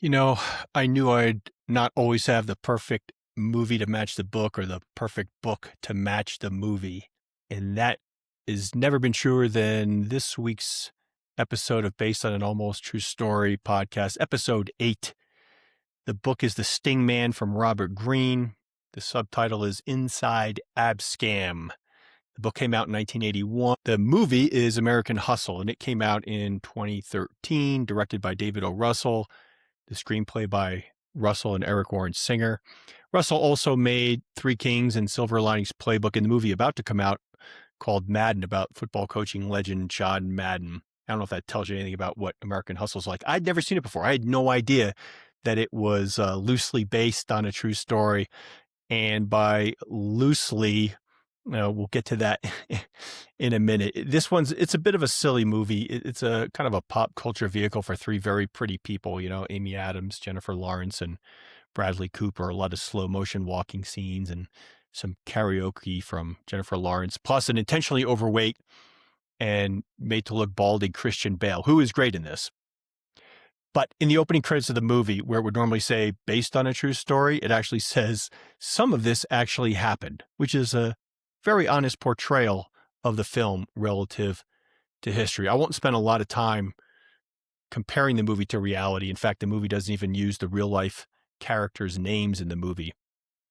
You know, I knew I'd not always have the perfect movie to match the book or the perfect book to match the movie. And that has never been truer than this week's episode of Based on an Almost True Story podcast, episode 8. The book is The Sting Man from Robert Greene. The subtitle is Inside Abscam. The book came out in 1981. The movie is American Hustle, and it came out in 2013, directed by David O. Russell. The screenplay by Russell and Eric Warren Singer. Russell also made Three Kings and Silver Linings Playbook in the movie about to come out called Madden, about football coaching legend John Madden. I don't know if that tells you anything about what American Hustle's like. I'd never seen it before. I had no idea that it was loosely based on a true story. And by loosely, we'll get to that in a minute. It's a bit of a silly movie. It's a kind of a pop culture vehicle for three very pretty people, Amy Adams, Jennifer Lawrence, and Bradley Cooper. A lot of slow motion walking scenes and some karaoke from Jennifer Lawrence, plus an intentionally overweight and made to look balding Christian Bale, who is great in this. But in the opening credits of the movie, where it would normally say based on a true story, it actually says some of this actually happened, which is a very honest portrayal of the film relative to history. I won't spend a lot of time comparing the movie to reality. In fact, the movie doesn't even use the real life characters' names in the movie.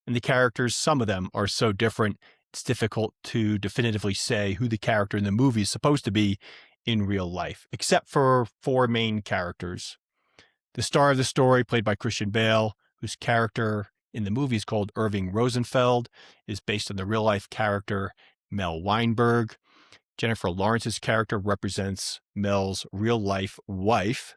And the characters, some of them are so different, it's difficult to definitively say who the character in the movie is supposed to be in real life, except for four main characters. The star of the story, played by Christian Bale, whose character in the movie is called Irving Rosenfeld, is based on the real life character Mel Weinberg. Jennifer Lawrence's character represents Mel's real life wife.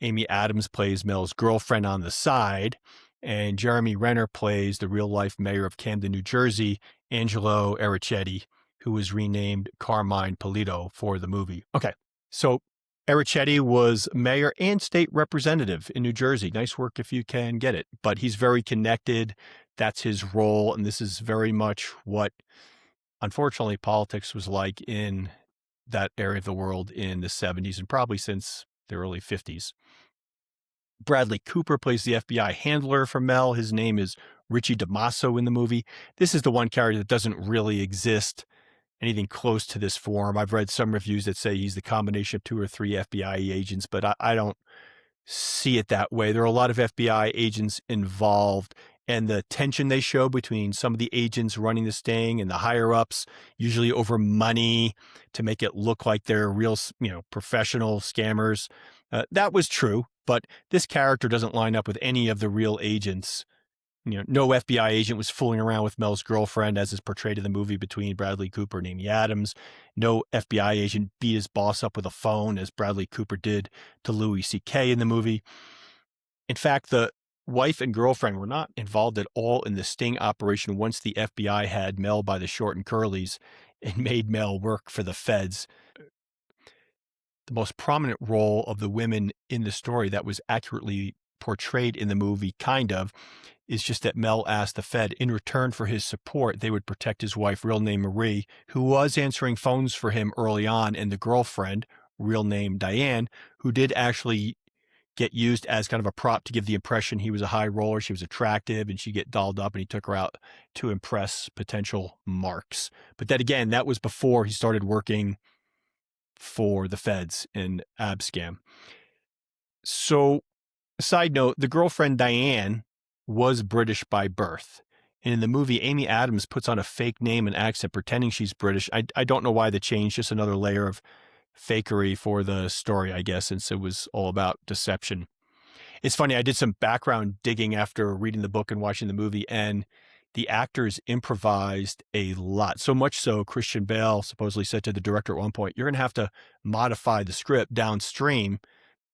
Amy Adams plays Mel's girlfriend on the side. And Jeremy Renner plays the real life mayor of Camden, New Jersey, Angelo Ericetti, who was renamed Carmine Polito for the movie. Okay, so Ericetti was mayor and state representative in New Jersey. Nice work if you can get it. But he's very connected. That's his role. And this is very much what, unfortunately, politics was like in that area of the world in the 70s and probably since the early 50s. Bradley Cooper plays the FBI handler for Mel. His name is Richie DeMasso in the movie. This is the one character that doesn't really exist anything close to this form. I've read some reviews that say he's the combination of two or three FBI agents, but I don't see it that way. There are a lot of FBI agents involved, and the tension they show between some of the agents running the sting and the higher ups, usually over money to make it look like they're real, professional scammers. That was true, but this character doesn't line up with any of the real agents. No FBI agent was fooling around with Mel's girlfriend as is portrayed in the movie between Bradley Cooper and Amy Adams. No FBI agent beat his boss up with a phone as Bradley Cooper did to Louis C.K. in the movie. In fact, the wife and girlfriend were not involved at all in the sting operation once the FBI had Mel by the short and curlies and made Mel work for the feds. The most prominent role of the women in the story that was accurately portrayed in the movie, is just that Mel asked the Fed in return for his support, they would protect his wife, real name Marie, who was answering phones for him early on, and the girlfriend, real name Diane, who did actually get used as kind of a prop to give the impression he was a high roller. She was attractive and she'd get dolled up, and he took her out to impress potential marks. But that, again, that was before he started working for the feds in Abscam. So, side note, the girlfriend Diane was British by birth. And in the movie, Amy Adams puts on a fake name and accent pretending she's British. I don't know why the change, just another layer of fakery for the story, I guess, since it was all about deception. It's funny, I did some background digging after reading the book and watching the movie, and the actors improvised a lot. So much so, Christian Bale supposedly said to the director at one point, "You're going to have to modify the script downstream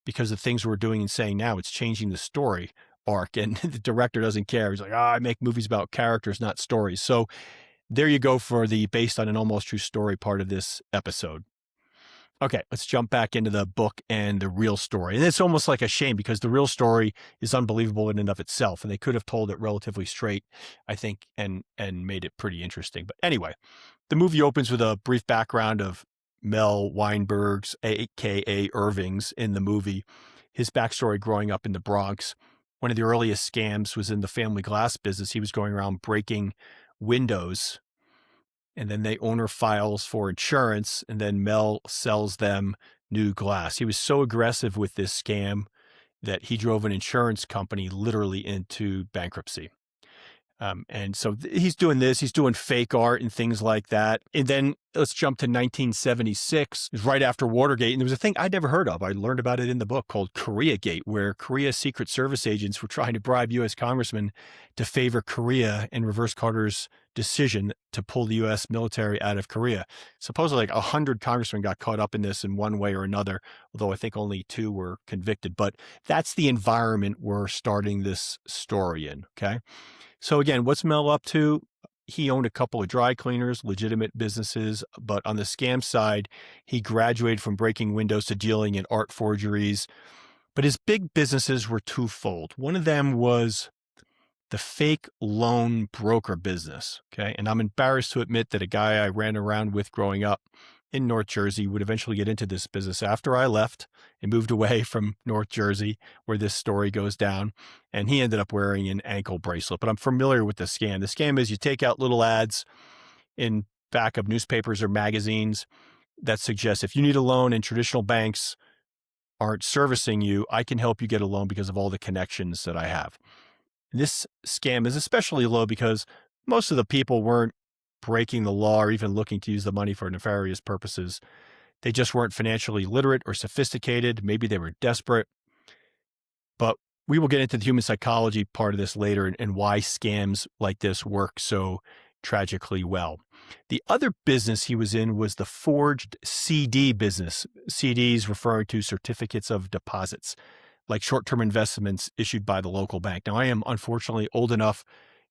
because the things we're doing and saying now, it's changing the story arc." And the director doesn't care. He's like, I make movies about characters, not stories. So there you go for the based on an almost true story part of this episode. Okay, let's jump back into the book and the real story. And it's almost like a shame because the real story is unbelievable in and of itself. And they could have told it relatively straight, I think, and made it pretty interesting. But anyway, the movie opens with a brief background of Mel Weinberg's, aka Irving's, in the movie. his backstory growing up in the Bronx. One of the earliest scams was in the family glass business. He was going around breaking windows, and then the owner files for insurance, and then Mel sells them new glass. He was so aggressive with this scam that he drove an insurance company literally into bankruptcy. And so he's doing this, he's doing fake art and things like that. And then let's jump to 1976, it was right after Watergate. And there was a thing I'd never heard of. I learned about it in the book called Koreagate, where Korea's Secret Service agents were trying to bribe U.S. congressmen to favor Korea and reverse Carter's decision to pull the U.S. military out of Korea. Supposedly like 100 congressmen got caught up in this in one way or another, although I think only 2 were convicted. But that's the environment we're starting this story in, okay? So again, what's Mel up to? He owned a couple of dry cleaners, legitimate businesses, but on the scam side, he graduated from breaking windows to dealing in art forgeries. But his big businesses were twofold. One of them was the fake loan broker business, okay? And I'm embarrassed to admit that a guy I ran around with growing up in North Jersey would eventually get into this business after I left and moved away from North Jersey, where this story goes down. And he ended up wearing an ankle bracelet. But I'm familiar with the scam. The scam is you take out little ads in back of newspapers or magazines that suggest if you need a loan and traditional banks aren't servicing you, I can help you get a loan because of all the connections that I have. This scam is especially low because most of the people weren't breaking the law or even looking to use the money for nefarious purposes. They just weren't financially literate or sophisticated. Maybe they were desperate. But we will get into the human psychology part of this later and why scams like this work so tragically well. The other business he was in was the forged CD business. CDs referring to certificates of deposits, like short-term investments issued by the local bank. Now, I am unfortunately old enough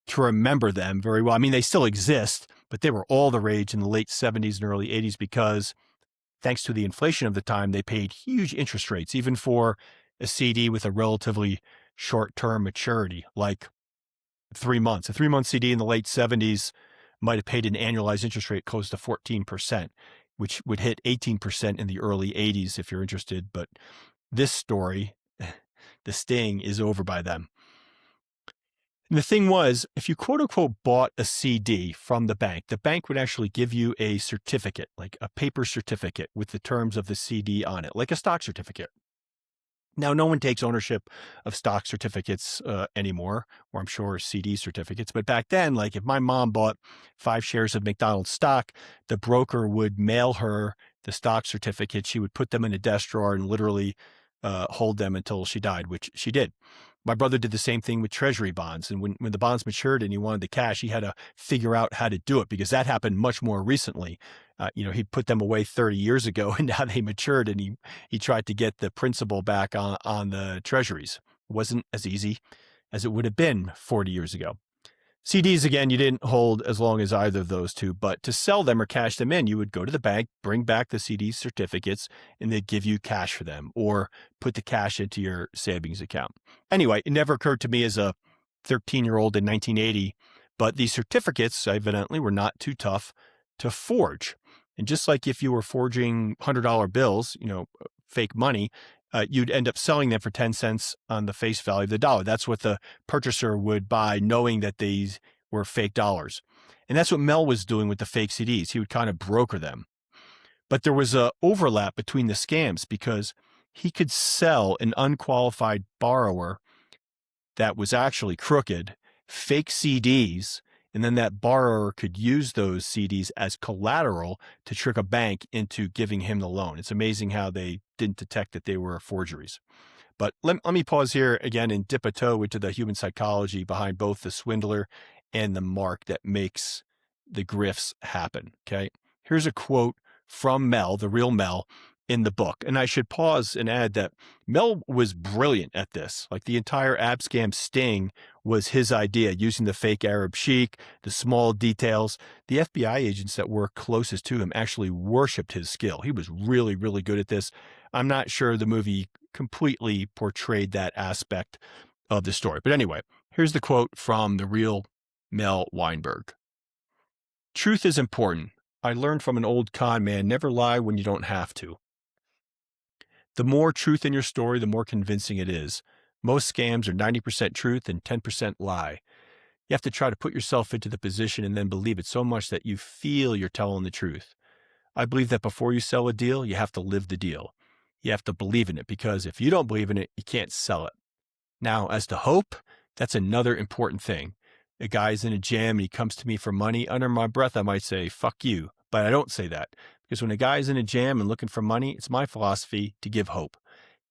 to remember them very well. I mean, they still exist, but they were all the rage in the late 70s and early 80s because thanks to the inflation of the time, they paid huge interest rates, even for a CD with a relatively short-term maturity, like 3 months. A 3-month CD in the late 70s might have paid an annualized interest rate close to 14%, which would hit 18% in the early 80s if you're interested. But this story, the sting is over by then. And the thing was, if you quote unquote bought a CD from the bank would actually give you a certificate, like a paper certificate with the terms of the CD on it, like a stock certificate. Now, no one takes ownership of stock certificates anymore, or I'm sure CD certificates. But back then, like if my mom bought 5 shares of McDonald's stock, the broker would mail her the stock certificate. She would put them in a desk drawer and literally hold them until she died, which she did. My brother did the same thing with treasury bonds. And when the bonds matured and he wanted the cash, he had to figure out how to do it because that happened much more recently. He put them away 30 years ago and now they matured and he tried to get the principal back on the treasuries. It wasn't as easy as it would have been 40 years ago. CDs, again, you didn't hold as long as either of those two, but to sell them or cash them in, you would go to the bank, bring back the CD certificates, and they'd give you cash for them or put the cash into your savings account. Anyway, it never occurred to me as a 13-year-old in 1980, but these certificates evidently were not too tough to forge. And just like if you were forging $100 bills, fake money, you'd end up selling them for 10 cents on the face value of the dollar. That's what the purchaser would buy, knowing that these were fake dollars. And that's what Mel was doing with the fake CDs. He would kind of broker them. But there was a overlap between the scams because he could sell an unqualified borrower that was actually crooked fake CDs, and then that borrower could use those CDs as collateral to trick a bank into giving him the loan. It's amazing how they didn't detect that they were forgeries. But let me pause here again and dip a toe into the human psychology behind both the swindler and the mark that makes the grifts happen, okay? Here's a quote from Mel, the real Mel, in the book. And I should pause and add that Mel was brilliant at this. Like the entire ab scam sting was his idea, using the fake Arab sheik, the small details. The FBI agents that were closest to him actually worshiped his skill. He was really, really good at this. I'm not sure the movie completely portrayed that aspect of the story. But anyway, here's the quote from the real Mel Weinberg. "Truth is important. I learned from an old con man, never lie when you don't have to. The more truth in your story, the more convincing it is. Most scams are 90% truth and 10% lie. You have to try to put yourself into the position and then believe it so much that you feel you're telling the truth. I believe that before you sell a deal, you have to live the deal. You have to believe in it, because if you don't believe in it, you can't sell it. Now, as to hope, that's another important thing. A guy's in a jam and he comes to me for money. Under my breath, I might say, fuck you. But I don't say that, because when a guy's in a jam and looking for money, it's my philosophy to give hope.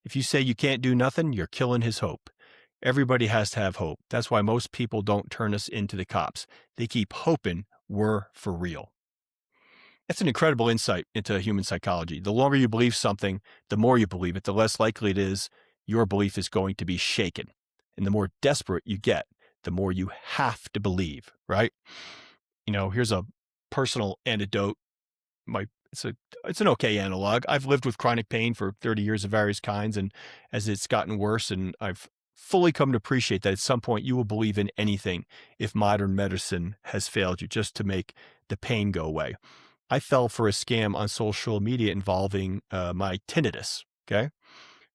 If you say you can't do nothing, you're killing his hope. Everybody has to have hope. That's why most people don't turn us into the cops. They keep hoping we're for real. That's an incredible insight into human psychology. The longer you believe something, the more you believe it, the less likely it is your belief is going to be shaken. And the more desperate you get, the more you have to believe, right? Here's a personal anecdote. It's an okay analog. I've lived with chronic pain for 30 years of various kinds, and as it's gotten worse, and I've fully come to appreciate that at some point you will believe in anything if modern medicine has failed you, just to make the pain go away. I fell for a scam on social media involving my tinnitus. Okay.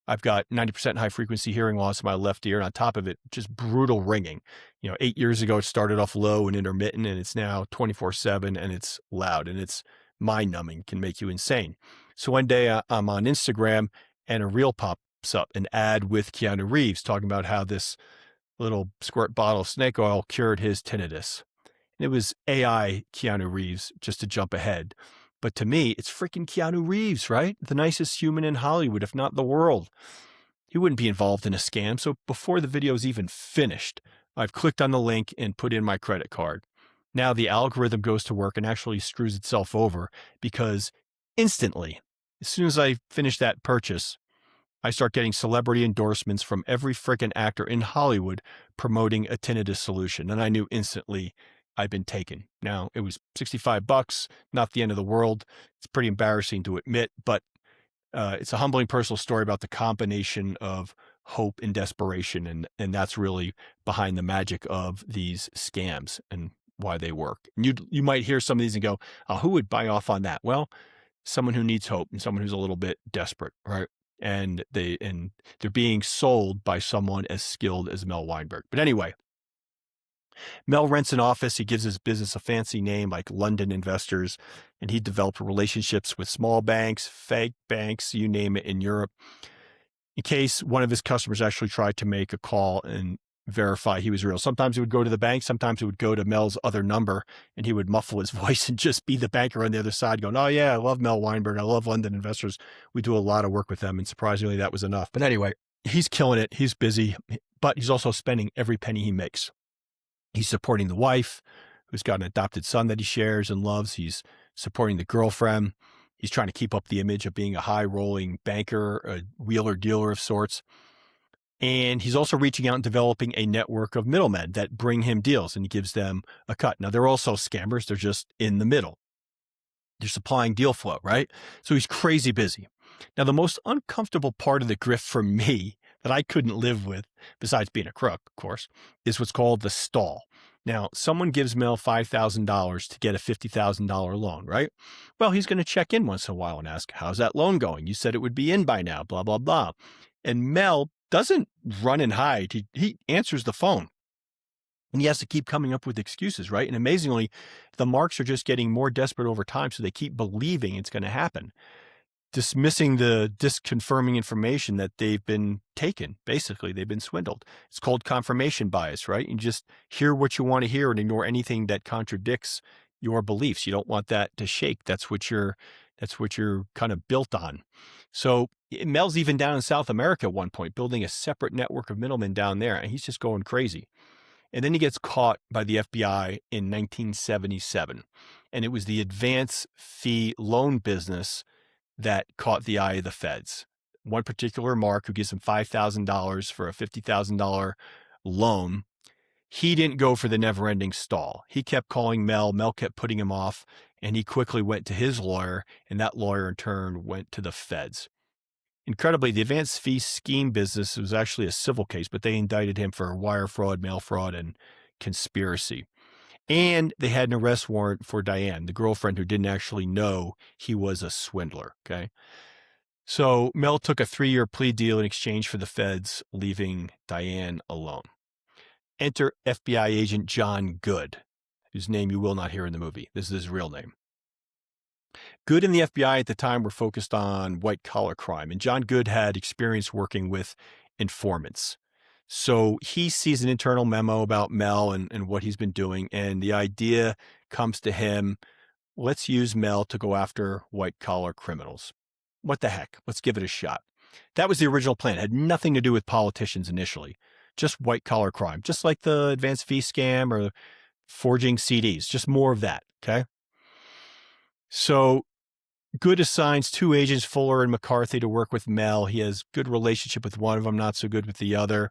I've got 90% high frequency hearing loss in my left ear. And on top of it, just brutal ringing. 8 years ago, it started off low and intermittent, and it's now 24/7, and it's loud, and it's mind numbing, can make you insane. So one day I'm on Instagram and a reel pops up, an ad with Keanu Reeves talking about how this little squirt bottle of snake oil cured his tinnitus. It was AI Keanu Reeves, just to jump ahead. But to me, it's freaking Keanu Reeves, right? The nicest human in Hollywood, if not the world. He wouldn't be involved in a scam. So before the video is even finished, I've clicked on the link and put in my credit card. Now the algorithm goes to work and actually screws itself over, because instantly, as soon as I finish that purchase, I start getting celebrity endorsements from every freaking actor in Hollywood promoting a tinnitus solution. And I knew instantly I'd been taken. Now, it was $65, not the end of the world. It's pretty embarrassing to admit, but it's a humbling personal story about the combination of hope and desperation. And that's really behind the magic of these scams and why they work. And you might hear some of these and go, oh, who would buy off on that? Well, someone who needs hope and someone who's a little bit desperate, right? And they're being sold by someone as skilled as Mel Weinberg. But anyway, Mel rents an office. He gives his business a fancy name like London Investors, and he developed relationships with small banks, fake banks, you name it, in Europe, in case one of his customers actually tried to make a call and verify he was real. Sometimes it would go to the bank. Sometimes it would go to Mel's other number, and he would muffle his voice and just be the banker on the other side going, oh yeah, I love Mel Weinberg. I love London Investors. We do a lot of work with them. And surprisingly, that was enough. But anyway, he's killing it. He's busy, but he's also spending every penny he makes. He's supporting the wife, who's got an adopted son that he shares and loves. He's supporting the girlfriend. He's trying to keep up the image of being a high-rolling banker, a wheeler dealer of sorts. And he's also reaching out and developing a network of middlemen that bring him deals, and he gives them a cut. Now, they're also scammers. They're just in the middle. They're supplying deal flow, right? So he's crazy busy. Now, the most uncomfortable part of the grift for me that I couldn't live with, besides being a crook, of course, is what's called the stall. Now, someone gives Mel $5,000 to get a $50,000 loan, right? Well, he's going to check in once in a while and ask, how's that loan going? You said it would be in by now, blah, blah, blah. And Mel doesn't run and hide. He answers the phone. And he has to keep coming up with excuses, right? And amazingly, the marks are just getting more desperate over time, so they keep believing it's going to happen, dismissing the disconfirming information that they've been taken. Basically, they've been swindled. It's called confirmation bias, right? You just hear what you want to hear and ignore anything that contradicts your beliefs. You don't want that to shake. That's what you're kind of built on. So Mel's even down in South America at one point, building a separate network of middlemen down there, and he's just going crazy. And then he gets caught by the FBI in 1977. And it was the advance fee loan business that caught the eye of the feds. One particular mark who gives him $5,000 for a $50,000 loan, he didn't go for the never-ending stall. He kept calling Mel. Mel kept putting him off, and he quickly went to his lawyer, and that lawyer in turn went to the feds. Incredibly, the advance fee scheme business was actually a civil case, but they indicted him for wire fraud, mail fraud, and conspiracy. And they had an arrest warrant for Diane, the girlfriend who didn't actually know he was a swindler, okay? So Mel took a 3-year plea deal in exchange for the feds, leaving Diane alone. Enter FBI agent John Good, whose name you will not hear in the movie. This is his real name. Good and the FBI at the time were focused on white-collar crime, and John Good had experience working with informants. So he sees an internal memo about Mel and what he's been doing, and the idea comes to him, let's use Mel to go after white-collar criminals. What the heck? Let's give it a shot. That was the original plan. It had nothing to do with politicians initially, just white-collar crime, just like the advanced fee scam or forging CDs, just more of that, okay? So Good assigns 2 agents, Fuller and McCarthy, to work with Mel. He has good relationship with one of them, not so good with the other.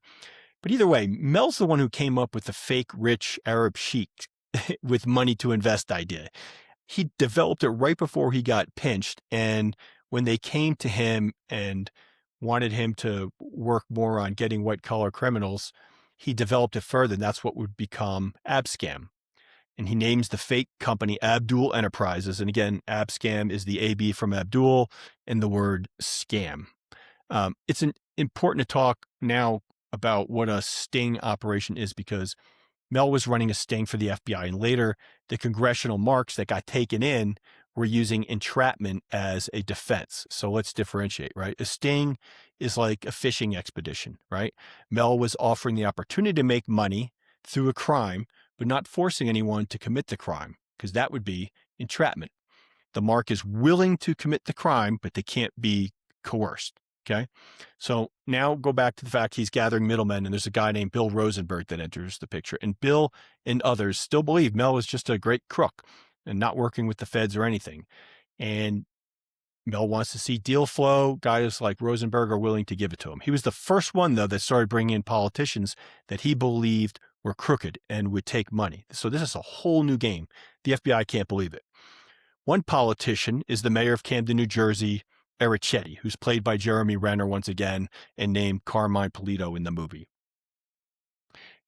But either way, Mel's the one who came up with the fake rich Arab sheik with money to invest idea. He developed it right before he got pinched. And when they came to him and wanted him to work more on getting white-collar criminals, he developed it further. And that's what would become Abscam. And he names the fake company Abdul Enterprises. And again, Abscam is the AB from Abdul and the word scam. It's important to talk now about what a sting operation is, because Mel was running a sting for the FBI, and later the congressional marks that got taken in were using entrapment as a defense. So let's differentiate, right? A sting is like a fishing expedition, right? Mel was offering the opportunity to make money through a crime, but not forcing anyone to commit the crime, because that would be entrapment. The mark is willing to commit the crime, but they can't be coerced. Okay. So now go back to the fact he's gathering middlemen, and there's a guy named Bill Rosenberg that enters the picture. And Bill and others still believe Mel is just a great crook and not working with the feds or anything. And Mel wants to see deal flow. Guys like Rosenberg are willing to give it to him. He was the first one, though, that started bringing in politicians that he believed were crooked and would take money. So this is a whole new game. The FBI can't believe it. One politician is the mayor of Camden, New Jersey, Ericetti, who's played by Jeremy Renner once again and named Carmine Polito in the movie.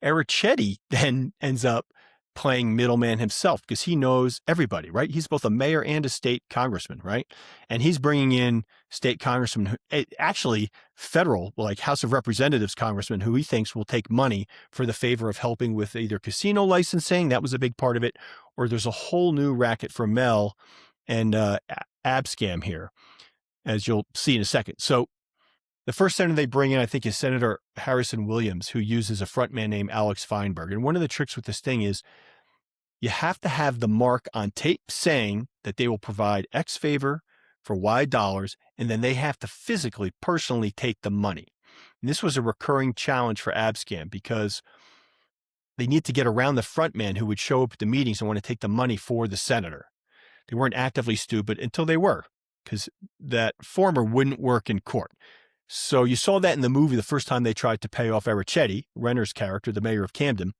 Ericetti then ends up playing middleman himself because he knows everybody, right? He's both a mayor and a state congressman, right? And he's bringing in state congressmen, actually federal, like House of Representatives congressmen, who he thinks will take money for the favor of helping with either casino licensing, that was a big part of it, or there's a whole new racket for Mel and Abscam here, as you'll see in a second. So the first senator they bring in, I think, is Senator Harrison Williams, who uses a frontman named Alex Feinberg. And one of the tricks with this thing is you have to have the mark on tape saying that they will provide X favor for Y dollars, and then they have to physically, personally take the money. And this was a recurring challenge for Abscam because they need to get around the frontman who would show up at the meetings and want to take the money for the senator. They weren't actively stupid until they were, because that former wouldn't work in court. So you saw that in the movie the first time they tried to pay off Ericetti, Renner's character, the mayor of Camden,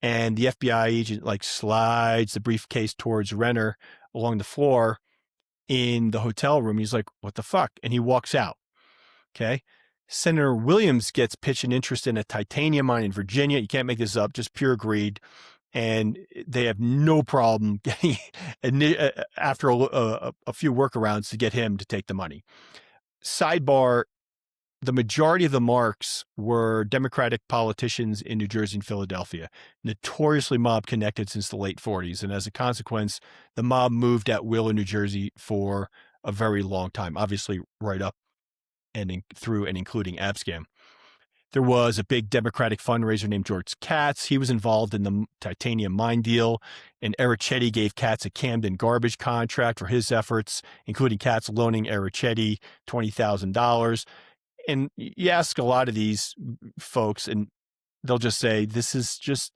and the FBI agent slides the briefcase towards Renner along the floor in the hotel room. He's like, what the fuck? And he walks out. Okay. Senator Williams gets pitched an interest in a titanium mine in Virginia. You can't make this up, just pure greed. And they have no problem getting, after a few workarounds, to get him to take the money. Sidebar, the majority of the marks were Democratic politicians in New Jersey and Philadelphia, notoriously mob connected since the late 40s. And as a consequence, the mob moved at will in New Jersey for a very long time, obviously right up and through and including Abscam. There was a big Democratic fundraiser named George Katz. He was involved in the titanium mine deal, and Ericetti gave Katz a Camden garbage contract for his efforts, including Katz loaning Ericetti $20,000. And you ask a lot of these folks, and they'll just say, this is just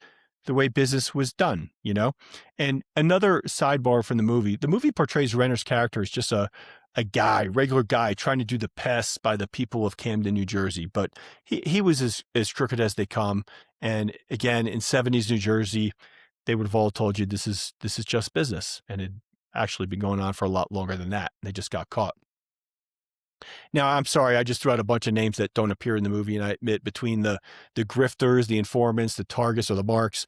the way business was done, you know? And another sidebar from the movie portrays Renner's character as just a regular guy trying to do the best by the people of Camden, New Jersey. But he was as crooked as they come. And again, in 70s New Jersey, they would have all told you this is just business. And it had actually been going on for a lot longer than that. They just got caught. Now, I'm sorry, I just threw out a bunch of names that don't appear in the movie, and I admit between the grifters, the informants, the targets, or the marks,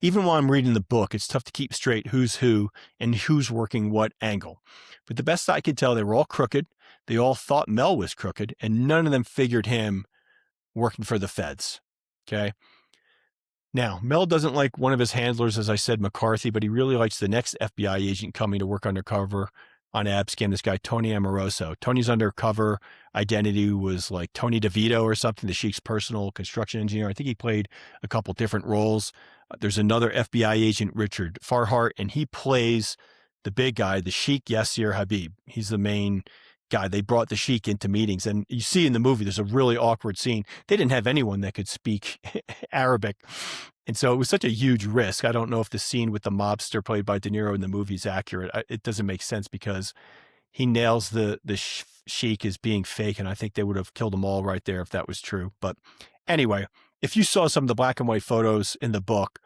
even while I'm reading the book, it's tough to keep straight who's who and who's working what angle. But the best I could tell, they were all crooked. they all thought Mel was crooked, and none of them figured him working for the feds. Okay. Now, Mel doesn't like one of his handlers, as I said, McCarthy, but he really likes the next FBI agent coming to work undercover on Abscam, this guy, Tony Amoroso. Tony's undercover identity was like Tony DeVito or something, the Sheik's personal construction engineer. I think he played a couple different roles. There's another FBI agent, Richard Farhart, and he plays the big guy, the Sheik Yasser Habib. He's the main guy. They brought the Sheik into meetings, and you see in the movie, there's a really awkward scene. They didn't have anyone that could speak Arabic. And so it was such a huge risk. I don't know if the scene with the mobster played by De Niro in the movie is accurate. It doesn't make sense because he nails the Sheik as being fake, and I think they would have killed them all right there if that was true. But anyway, if you saw some of the black and white photos in the book,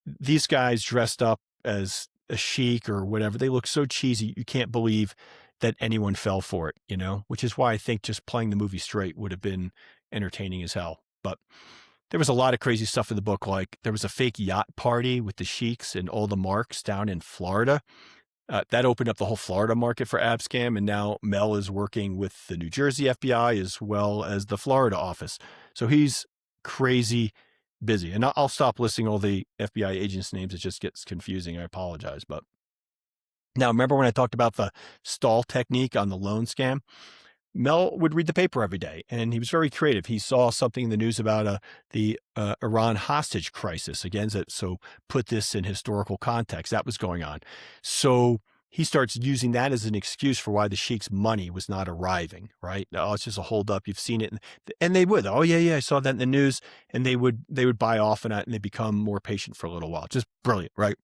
these guys dressed up as a Sheik or whatever, they look so cheesy, you can't believe that anyone fell for it, you know, which is why I think just playing the movie straight would have been entertaining as hell. But there was a lot of crazy stuff in the book. Like there was a fake yacht party with the Sheiks and all the marks down in Florida. That opened up the whole Florida market for Abscam. And now Mel is working with the New Jersey FBI as well as the Florida office. So he's crazy busy. And I'll stop listing all the FBI agents' names. It just gets confusing. I apologize. But now, remember when I talked about the stall technique on the loan scam? Mel would read the paper every day, and he was very creative. He saw something in the news about the Iran hostage crisis. Again, so put this in historical context. That was going on. So he starts using that as an excuse for why the Sheik's money was not arriving, right? Oh, it's just a holdup. You've seen it. And they would. Oh, yeah, I saw that in the news. And they would buy off on that, and they become more patient for a little while. Just brilliant, right?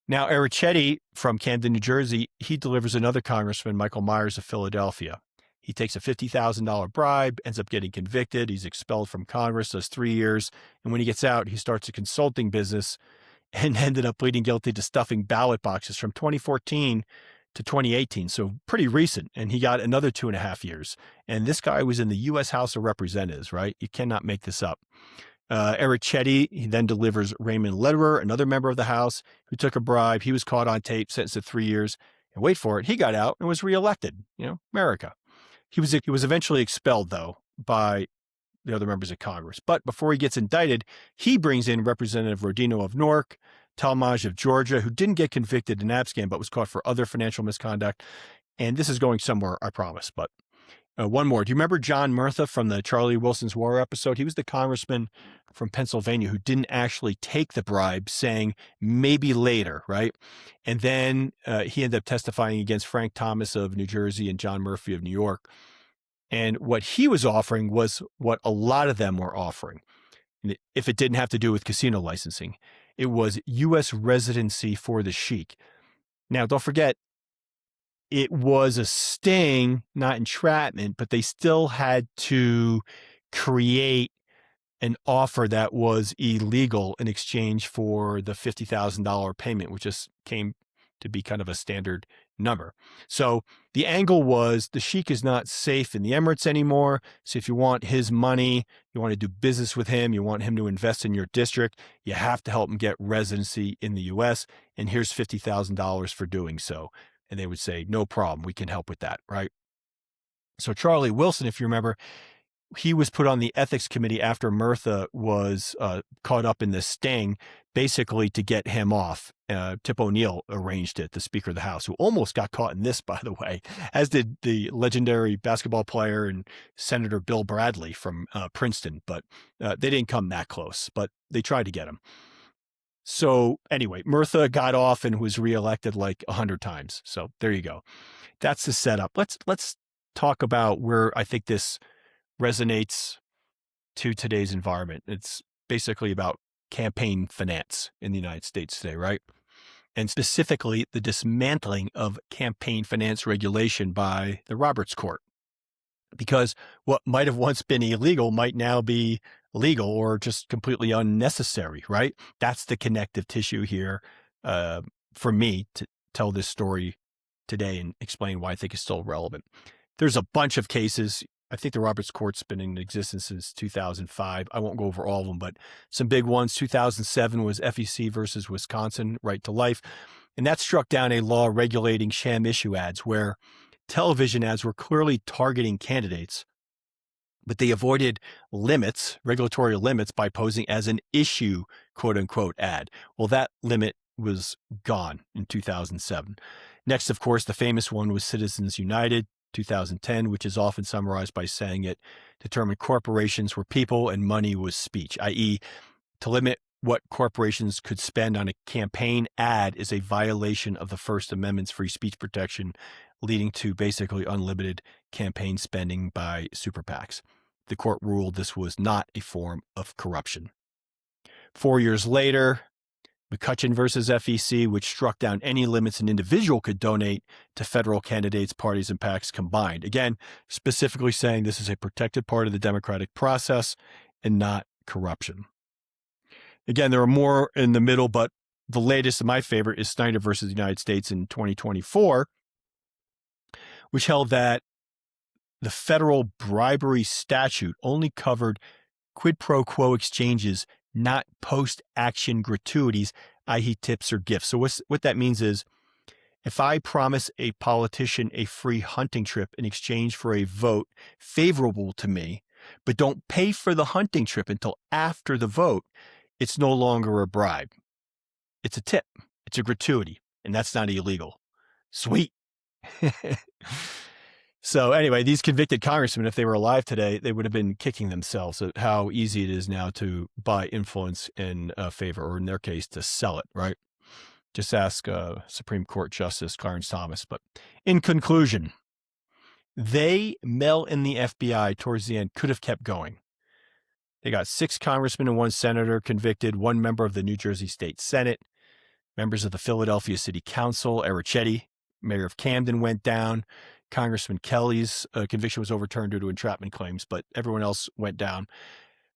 Now, Ericetti from Camden, New Jersey, he delivers another congressman, Michael Myers of Philadelphia. He takes a $50,000 bribe, ends up getting convicted. He's expelled from Congress, does 3 years. And when he gets out, he starts a consulting business and ended up pleading guilty to stuffing ballot boxes from 2014 to 2018. So pretty recent. And he got another 2.5 years. And this guy was in the U.S. House of Representatives, right? You cannot make this up. Ericetti, he then delivers Raymond Lederer, another member of the House who took a bribe. He was caught on tape, sentenced to 3 years. And wait for it, he got out and was reelected. You know, America. He was eventually expelled, though, by the other members of Congress. But before he gets indicted, he brings in Representative Rodino of Newark, Talmadge of Georgia, who didn't get convicted in Abscam, but was caught for other financial misconduct. And this is going somewhere, I promise. But one more. Do you remember John Murtha from the Charlie Wilson's War episode? He was the congressman from Pennsylvania who didn't actually take the bribe, saying maybe later, right? And then he ended up testifying against Frank Thomas of New Jersey and John Murphy of New York. And what he was offering was what a lot of them were offering. If it didn't have to do with casino licensing, it was U.S. residency for the Sheik. Now, don't forget, it was a sting, not entrapment, but they still had to create an offer that was illegal in exchange for the $50,000 payment, which just came to be kind of a standard number. So the angle was the Sheik is not safe in the Emirates anymore. So if you want his money, you want to do business with him, you want him to invest in your district, you have to help him get residency in the U.S. And here's $50,000 for doing so. And they would say, no problem, we can help with that, right? So Charlie Wilson, if you remember, he was put on the ethics committee after Murtha was caught up in this sting, basically to get him off. Tip O'Neill arranged it, the Speaker of the House, who almost got caught in this, by the way, as did the legendary basketball player and Senator Bill Bradley from Princeton. But they didn't come that close, but they tried to get him. So anyway, Murtha got off and was reelected like 100 times. So there you go. That's the setup. Let's talk about where I think this resonates to today's environment. It's basically about campaign finance in the United States today, right? And specifically the dismantling of campaign finance regulation by the Roberts Court. Because what might have once been illegal might now be legal or just completely unnecessary, right? That's the connective tissue here for me to tell this story today and explain why I think it's still relevant. There's a bunch of cases. I think the Roberts Court's been in existence since 2005. I won't go over all of them, but some big ones. 2007 was FEC versus Wisconsin, right to life. And that struck down a law regulating sham issue ads where television ads were clearly targeting candidates, but they avoided limits, regulatory limits, by posing as an issue, quote unquote, ad. Well, that limit was gone in 2007. Next, of course, the famous one was Citizens United, 2010, which is often summarized by saying it determined corporations were people and money was speech, i.e., to limit what corporations could spend on a campaign ad is a violation of the First Amendment's free speech protection, leading to basically unlimited campaign spending by super PACs. The court ruled this was not a form of corruption. 4 years later, McCutcheon versus FEC, which struck down any limits an individual could donate to federal candidates, parties, and PACs combined. Again, specifically saying this is a protected part of the democratic process and not corruption. Again, there are more in the middle, but the latest and my favorite is Snyder versus the United States in 2024, which held that the federal bribery statute only covered quid pro quo exchanges, not post-action gratuities, i.e. tips or gifts. So what that means is if I promise a politician a free hunting trip in exchange for a vote favorable to me, but don't pay for the hunting trip until after the vote, it's no longer a bribe. It's a tip. It's a gratuity, and that's not illegal. Sweet. So anyway, these convicted congressmen, if they were alive today, they would have been kicking themselves at how easy it is now to buy influence in favor, or in their case, to sell it, right? Just ask Supreme Court Justice Clarence Thomas. But in conclusion, Mel and the FBI towards the end could have kept going. They got 6 congressmen and 1 senator convicted, 1 member of the New Jersey State Senate, members of the Philadelphia City Council, Ericetti, mayor of Camden, went down. Congressman Kelly's conviction was overturned due to entrapment claims, but everyone else went down.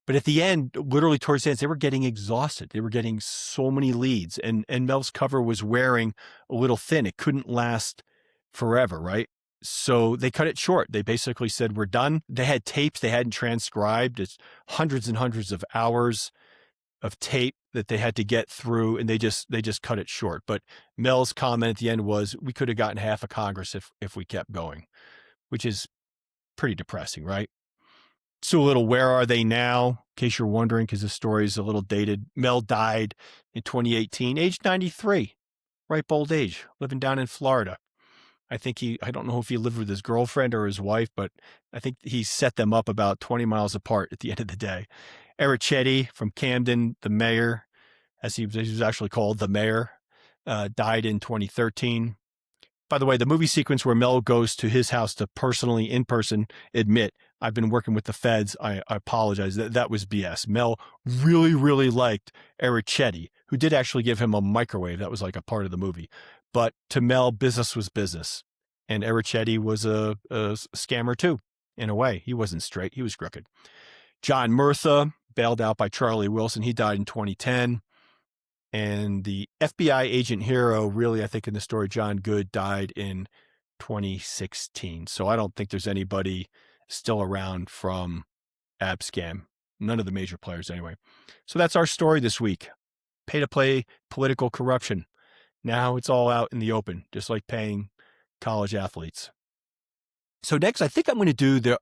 But at the end, literally towards the end, they were getting exhausted. They were getting so many leads, and Mel's cover was wearing a little thin. It couldn't last forever, right? So they cut it short. They basically said, we're done. They had tapes they hadn't transcribed. It's hundreds and hundreds of hours of tape that they had to get through, and they just cut it short. But Mel's comment at the end was, we could have gotten half of Congress if we kept going, which is pretty depressing, right? So a little, where are they now? In case you're wondering, because the story is a little dated. Mel died in 2018, age 93, ripe old age, living down in Florida. I don't know if he lived with his girlfriend or his wife, but I think he set them up about 20 miles apart at the end of the day. Ericetti from Camden, the mayor, as he was actually called, the mayor, died in 2013. By the way, the movie sequence where Mel goes to his house to personally, in person, admit, I've been working with the feds. I apologize. That was BS. Mel really, really liked Ericetti, who did actually give him a microwave. That was like a part of the movie. But to Mel, business was business. And Ericetti was a scammer too, in a way. He wasn't straight. He was crooked. John Murtha, bailed out by Charlie Wilson. He died in 2010. And the FBI agent hero, really, I think in the story, John Good, died in 2016. So I don't think there's anybody still around from Abscam. None of the major players anyway. So that's our story this week. Pay-to-play political corruption. Now it's all out in the open, just like paying college athletes. So next, I think I'm going to do the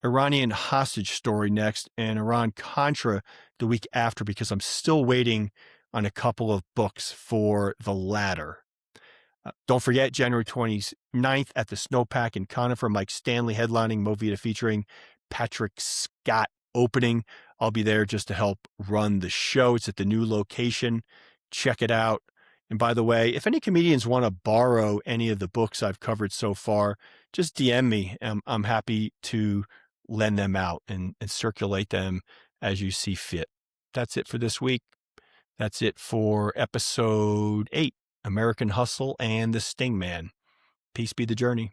Iranian hostage story next, and Iran-Contra the week after, because I'm still waiting on a couple of books for the latter. Don't forget, January 29th at the Snowpack in Conifer, Mike Stanley headlining, Movida featuring Patrick Scott opening. I'll be there just to help run the show. It's at the new location. Check it out. And by the way, if any comedians want to borrow any of the books I've covered so far, just DM me. I'm happy to lend them out and circulate them as you see fit. That's it for this week. That's it for episode 8, American Hustle and the Stingman. Peace be the journey.